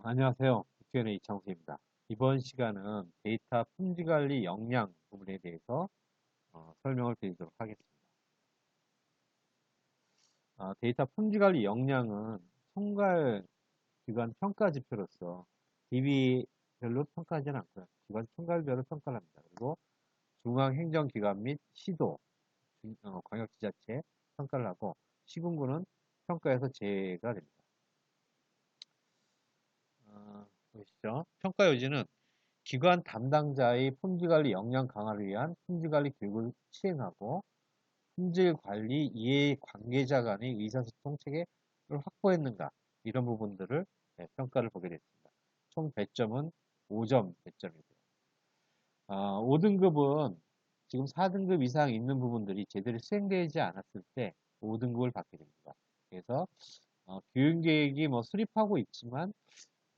안녕하세요. 국회의원 이창수입니다. 이번 시간은 데이터 품질관리 역량 부분에 대해서 설명을 드리도록 하겠습니다. 데이터 품질관리 역량은 총괄 기관 평가 지표로서 DB별로 평가하지는 않고요. 기관 총괄별로 평가를 합니다. 그리고 중앙행정기관 및 시도, 광역지자체 평가를 하고 시군구는 평가에서 제외가 됩니다. 보시죠. 평가 요지는 기관 담당자의 품질관리 역량 강화를 위한 품질관리 교육을 시행하고 품질관리 이해 관계자 간의 의사소통 체계를 확보했는가 이런 부분들을 평가를 보게 됐습니다. 총 배점은 5점 배점이고요. 5등급은 지금 4등급 이상 있는 부분들이 제대로 수행되지 않았을 때 5등급을 받게 됩니다. 그래서 교육계획이 수립하고 있지만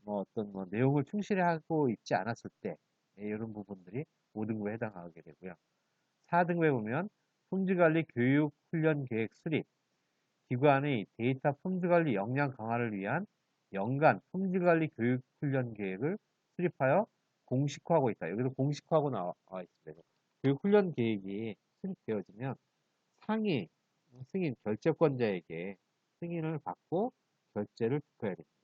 어떤 내용을 충실히 하고 있지 않았을 때 이런 부분들이 5등급에 해당하게 되고요. 4등급에 보면 품질관리 교육 훈련 계획 수립, 기관의 데이터 품질관리 역량 강화를 위한 연간 품질관리 교육 훈련 계획을 수립하여 공식화하고 있다. 여기서 공식화하고 나와 있습니다. 교육 훈련 계획이 수립되어지면 상위 승인 결재권자에게 승인을 받고 결재를 투표해야 됩니다.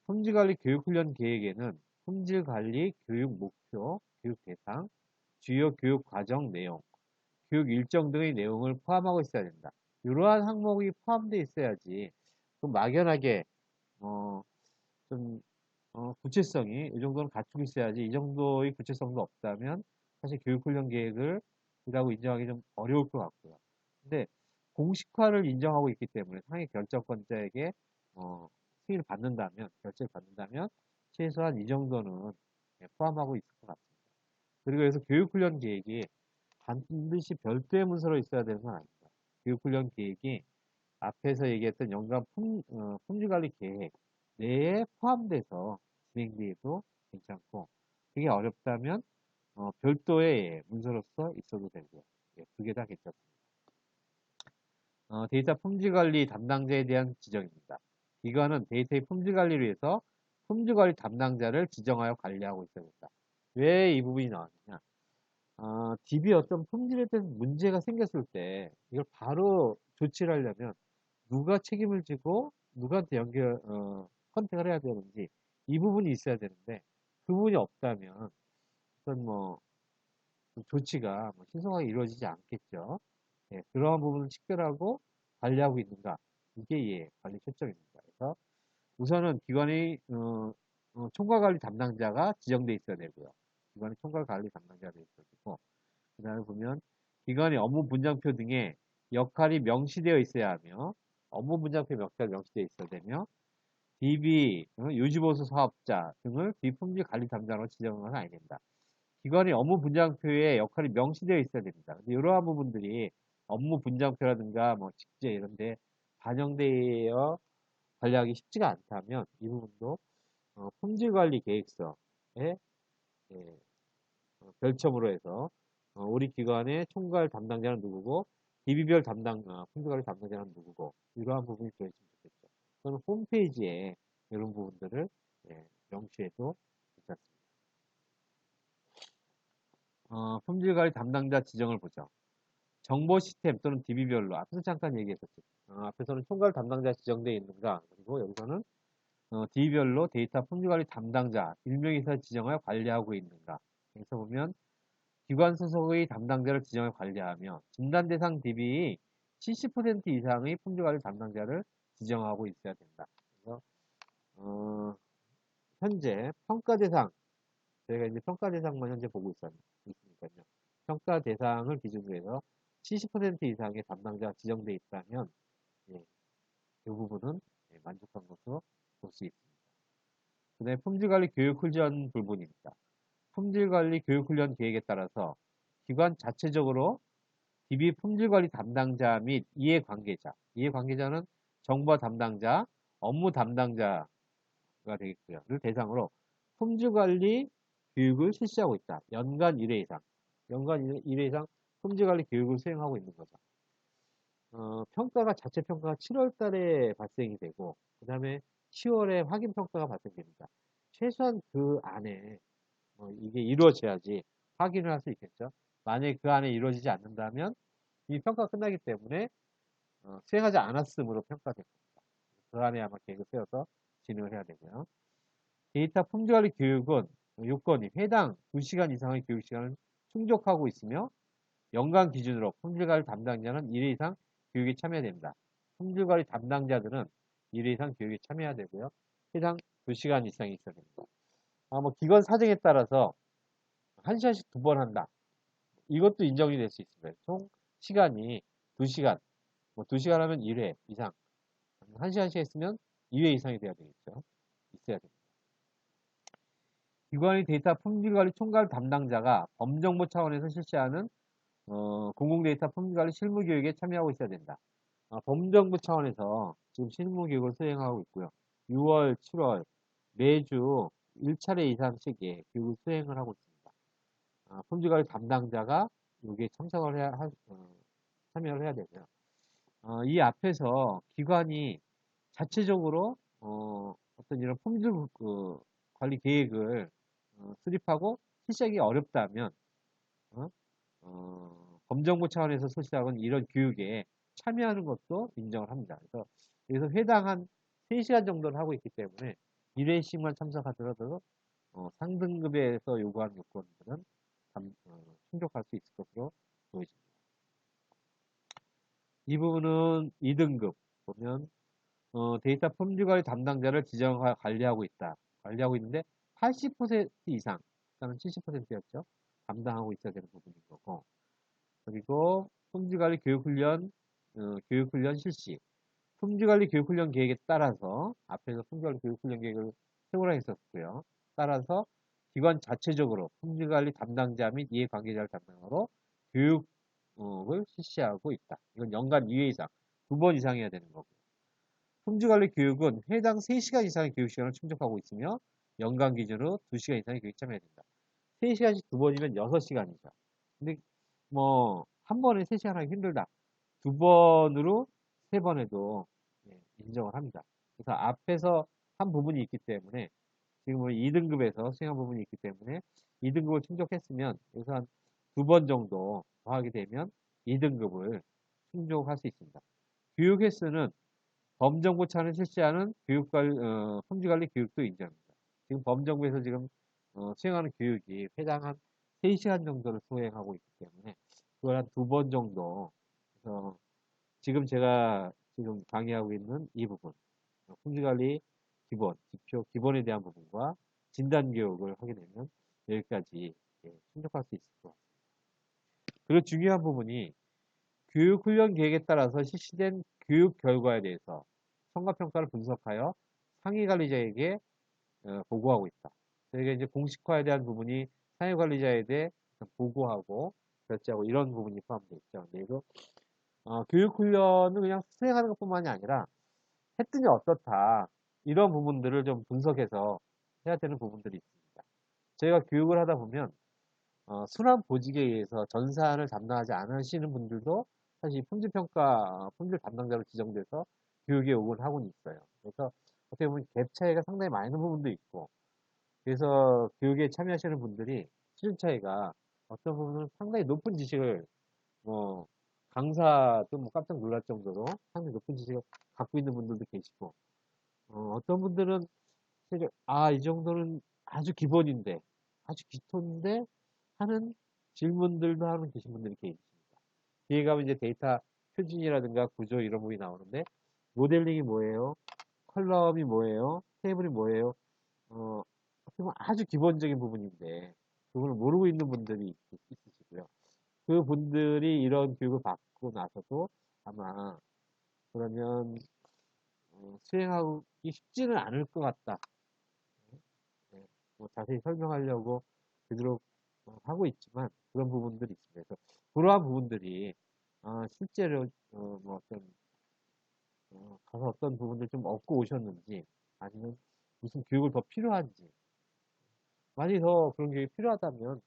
품질관리 교육훈련 계획에는 품질관리 교육 목표, 교육 대상, 주요 교육 과정 내용, 교육 일정 등의 내용을 포함하고 있어야 된다. 이러한 항목이 포함되어 있어야지 좀 막연하게 좀 구체성이 이 정도는 갖추고 있어야지 이 정도의 구체성도 없다면 사실 교육훈련 계획을 이라고 인정하기 좀 어려울 것 같고요. 근데 공식화를 인정하고 있기 때문에 상위 결정권자에게 승인을 받는다면, 결제를 받는다면 최소한 이 정도는 포함하고 있을 것 같습니다. 그리고 그래서 교육훈련 계획이 반드시 별도의 문서로 있어야 되는 건 아닙니다. 교육훈련 계획이 앞에서 얘기했던 연간 품질관리 계획 내에 포함돼서 진행돼도 괜찮고 그게 어렵다면 별도의 문서로서 있어도 되고요. 두 개 다 괜찮습니다. 데이터 품질관리 담당자에 대한 지정입니다. 이거는 데이터의 품질관리를 위해서 품질관리 담당자를 지정하여 관리하고 있어야 된다. 왜 이 부분이 나왔느냐? DB 어떤 품질에 대한 문제가 생겼을 때 이걸 바로 조치를 하려면 누가 책임을 지고 누구한테 컨택을 해야 되는지 이 부분이 있어야 되는데 그 부분이 없다면 어떤 조치가 신속하게 이루어지지 않겠죠. 그러한 부분을 식별하고 관리하고 있는가 이게 관리 초점입니다. 그래서 우선은 기관의 총괄관리 담당자가 지정돼 있어야 되고요. 기관의 총괄관리 담당자가 있어야 되고 그 다음에 보면 기관의 업무 분장표 등의 역할이 명시되어 있어야 하며 업무 분장표 역할이 명시되어 있어야 되며 DB, 유지보수 사업자 등을 비품질 관리 담당으로 지정은 아야 된다. 기관의 업무 분장표에 역할이 명시되어 있어야 됩니다. 근데 이러한 부분들이 업무 분장표라든가 직제 이런 데 반영되어 관리하기 쉽지가 않다면 이 부분도 품질관리 계획서에 별첨으로 해서 우리 기관의 총괄 담당자는 누구고 DB별 품질관리 담당자는 누구고 이러한 부분이 들어있으면 좋겠죠. 또는 홈페이지에 이런 부분들을 명시해도 괜찮습니다. 품질관리 담당자 지정을 보죠. 정보 시스템 또는 DB별로 앞에서 잠깐 얘기했었죠. 앞에서는 총괄 담당자 지정되어 있는가 그리고 여기서는 DB별로 데이터 품질관리 담당자 일명에서 지정하여 관리하고 있는가 여기서 보면 기관 소속의 담당자를 지정해 관리하며 진단 대상 DB의 70% 이상의 품질관리 담당자를 지정하고 있어야 된다. 그래서 현재 평가 대상 저희가 이제 평가 대상만 현재 보고 있으니까요. 평가 대상을 기준으로 해서 70% 이상의 담당자가 지정되어 있다면 이 부분은 만족한 것으로 볼 수 있습니다. 그 다음에 품질관리 교육훈련 부분입니다. 품질관리 교육훈련 계획에 따라서 기관 자체적으로 DB 품질관리 담당자 및 이해관계자는 정보 담당자, 업무 담당자가 되겠고요.를 대상으로 품질관리 교육을 실시하고 있다. 연간 1회 이상 품질관리 교육을 수행하고 있는 거죠. 자체 평가가 7월 달에 발생이 되고, 그 다음에 10월에 확인평가가 발표됩니다. 최소한 그 안에 이게 이루어져야지 확인을 할 수 있겠죠. 만약에 그 안에 이루어지지 않는다면 이 평가가 끝나기 때문에 수행하지 않았으므로 평가됩니다. 그 안에 아마 계획을 세워서 진행을 해야 되고요. 데이터 품질관리 교육은 요건이 해당 2시간 이상의 교육시간을 충족하고 있으며 연간 기준으로 품질관리 담당자는 1회 이상 교육에 참여해야 됩니다. 품질관리 담당자들은 1회 이상 교육에 참여해야 되고요. 해당 2시간 이상이 있어야 됩니다. 뭐 기관 사정에 따라서 1시간씩 2번 한다. 이것도 인정이 될 수 있습니다. 총 시간이 2시간, 2시간 하면 1회 이상, 1시간씩 했으면 2회 이상이 돼야 되겠죠. 있어야 됩니다. 기관의 데이터 품질관리 총괄 담당자가 범정부 차원에서 실시하는 공공데이터 품질관리 실무교육에 참여하고 있어야 된다. 범정부 차원에서 지금 실무교육을 수행하고 있고요. 6월, 7월 매주 1차례 이상씩 교육을 수행을 하고 있습니다. 품질관리 담당자가 여기에 참여를 해야 되고요. 이 앞에서 기관이 자체적으로 어떤 이런 품질 관리 계획을 수립하고 실시하기 어렵다면 범정부 차원에서 실시하는 이런 교육에 참여하는 것도 인정을 합니다. 그래서 여기서 회당한 3시간 정도를 하고 있기 때문에 1회씩만 참석하더라도 상등급에서 요구한 요건들은 충족할 수 있을 것으로 보여집니다. 이 부분은 2등급 보면 데이터 품질관리 담당자를 지정 관리하고 있다. 관리하고 있는데 80% 이상, 일단은 70%였죠. 담당하고 있어야 되는 부분인 거고. 그리고 품질관리 교육훈련 실시. 품질관리 교육훈련 계획에 따라서 앞에서 품질관리 교육훈련 계획을 세우라 했었고요. 따라서 기관 자체적으로 품질관리 담당자 및 이해관계자를 담당으로 교육을 실시하고 있다. 이건 연간 2회 이상, 2번 이상 해야 되는 거고요. 품질관리 교육은 회당 3시간 이상의 교육시간을 충족하고 있으며 연간 기준으로 2시간 이상의 교육에 참여해야 된다. 3시간씩 2번이면 6시간이죠. 근데 한 번에 3시간 하기 힘들다. 2번으로 3번 해도 인정을 합니다. 그래서 앞에서 한 부분이 있기 때문에 지금 2등급에서 수행한 부분이 있기 때문에 2등급을 충족했으면 여기서 한 2번 정도 더 하게 되면 2등급을 충족할 수 있습니다. 교육 횟수는 범정부 차원에서 실시하는 품질관리 교육도 인정합니다. 지금 범정부에서 지금 수행하는 교육이 회당 한 3시간 정도를 수행하고 있기 때문에 그걸 한 2번 정도 지금 제가 지금 강의하고 있는 이 부분 품질관리 기본, 지표 기본에 대한 부분과 진단교육을 하게 되면 여기까지 충족할 수 있을 것 같습니다. 그리고 중요한 부분이 교육훈련 계획에 따라서 실시된 교육 결과에 대해서 성과평가를 분석하여 상위관리자에게 보고하고 있다. 저희가 이제 공식화에 대한 부분이 상위관리자에 대해 보고하고 결제하고 이런 부분이 포함되어 있죠. 그리고 교육훈련은 그냥 수행하는 것뿐만이 아니라 했더니 어떻다. 이런 부분들을 좀 분석해서 해야 되는 부분들이 있습니다. 저희가 교육을 하다 보면 순환 보직에 의해서 전산을 담당하지 않으시는 분들도 사실 품질평가, 품질 담당자로 지정돼서 교육에 요구를 하고는 있어요. 그래서 어떻게 보면 갭 차이가 상당히 많이 있는 부분도 있고, 그래서 교육에 참여하시는 분들이 수준 차이가 어떤 부분은 상당히 높은 지식을, 강사도 깜짝 놀랄 정도로 상당히 높은 지식을 갖고 있는 분들도 계시고, 어떤 분들은 이 정도는 아주 기본인데, 아주 기초인데 하는 질문들도 하는 계신 분들이 계십니다. 뒤에 가면 이제 데이터 표준이라든가 구조 이런 부분이 나오는데 모델링이 뭐예요? 컬럼이 뭐예요? 테이블이 뭐예요? 어떻게 보면 아주 기본적인 부분인데 그걸 모르고 있는 분들이 있으시고요. 그 분들이 이런 교육을 받고 나서도 아마 그러면 수행하기 쉽지는 않을 것 같다. 네, 자세히 설명하려고 되도록 하고 있지만 그런 부분들이 있습니다. 그래서 그러한 부분들이 실제로 가서 어떤 부분들 좀 얻고 오셨는지 아니면 무슨 교육을 더 필요한지 만약에 더 그런 교육이 필요하다면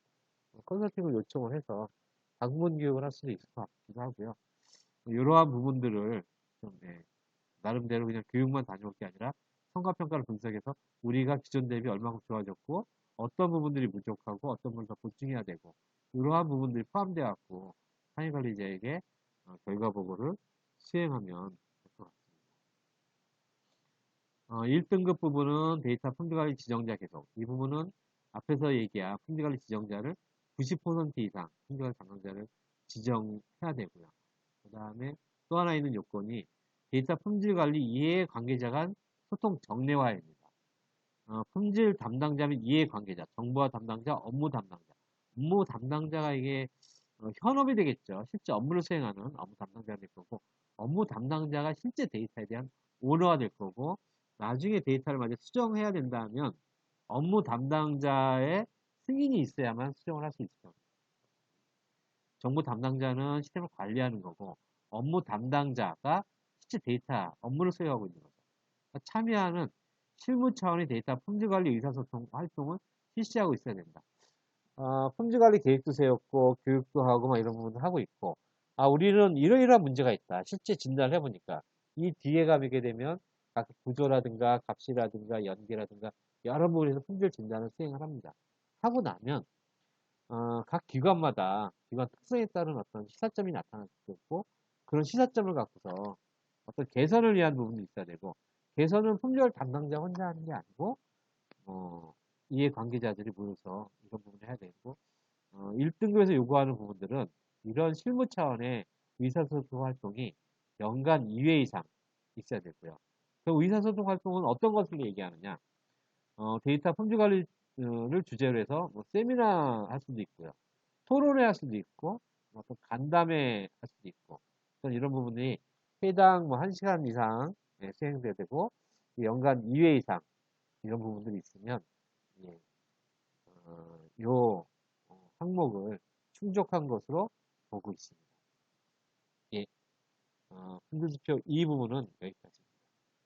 컨설팅을 요청을 해서 방문 교육을 할 수도 있을 것 같기도 하고요. 이러한 부분들을 좀 나름대로 그냥 교육만 다녀올 게 아니라 성과평가를 분석해서 우리가 기존 대비 얼마큼 좋아졌고 어떤 부분들이 부족하고 어떤 부분을 더 보충해야 되고 이러한 부분들이 포함되어 갖고 상위관리자에게 결과 보고를 수행하면 될 것 같습니다. 1등급 부분은 데이터 품질관리 지정자 개속. 이 부분은 앞에서 얘기한 품질관리 지정자를 90% 이상 품질관리 담당자를 지정해야 되고요. 그 다음에 또 하나 있는 요건이 데이터 품질관리 이해 관계자 간 소통 정례화입니다. 품질 담당자 및 이해 관계자, 정보화 담당자, 업무 담당자. 업무 담당자가 이게 현업이 되겠죠. 실제 업무를 수행하는 업무 담당자가 될 거고, 업무 담당자가 실제 데이터에 대한 오너가 될 거고, 나중에 데이터를 만약 수정해야 된다면 업무 담당자의 승인이 있어야만 수정을 할 수 있을 겁니다. 정보 담당자는 시스템을 관리하는 거고, 업무 담당자가 실제 데이터, 업무를 수행하고 있는 거죠. 그러니까 참여하는 실무 차원의 데이터 품질관리 의사소통 활동을 실시하고 있어야 된다. 품질관리 계획도 세웠고 교육도 하고 막 이런 부분을 하고 있고 우리는 이러이러한 문제가 있다. 실제 진단을 해보니까 이 뒤에 가게 되면 각 구조라든가 값이라든가 연계라든가 여러 부분에서 품질 진단을 수행을 합니다. 하고 나면 각 기관마다 기관 특성에 따른 어떤 시사점이 나타날 수도 있고 그런 시사점을 갖고서 어떤 개선을 위한 부분도 있어야 되고 개선은 품질 담당자 혼자 하는 게 아니고 이해 관계자들이 모여서 이런 부분을 해야 되고 1등급에서 요구하는 부분들은 이런 실무 차원의 의사소통 활동이 연간 2회 이상 있어야 되고요. 그 의사소통 활동은 어떤 것을 얘기하느냐? 데이터 품질 관리를 주제로 해서 뭐 세미나 할 수도 있고요. 토론회 할 수도 있고, 또 간담회 할 수도 있고, 이런 부분이 회당 뭐 1시간 이상 수행돼야 되고, 연간 2회 이상 이런 부분들이 있으면, 예, 요 항목을 충족한 것으로 보고 있습니다. 예, 품질지표 이 부분은 여기까지.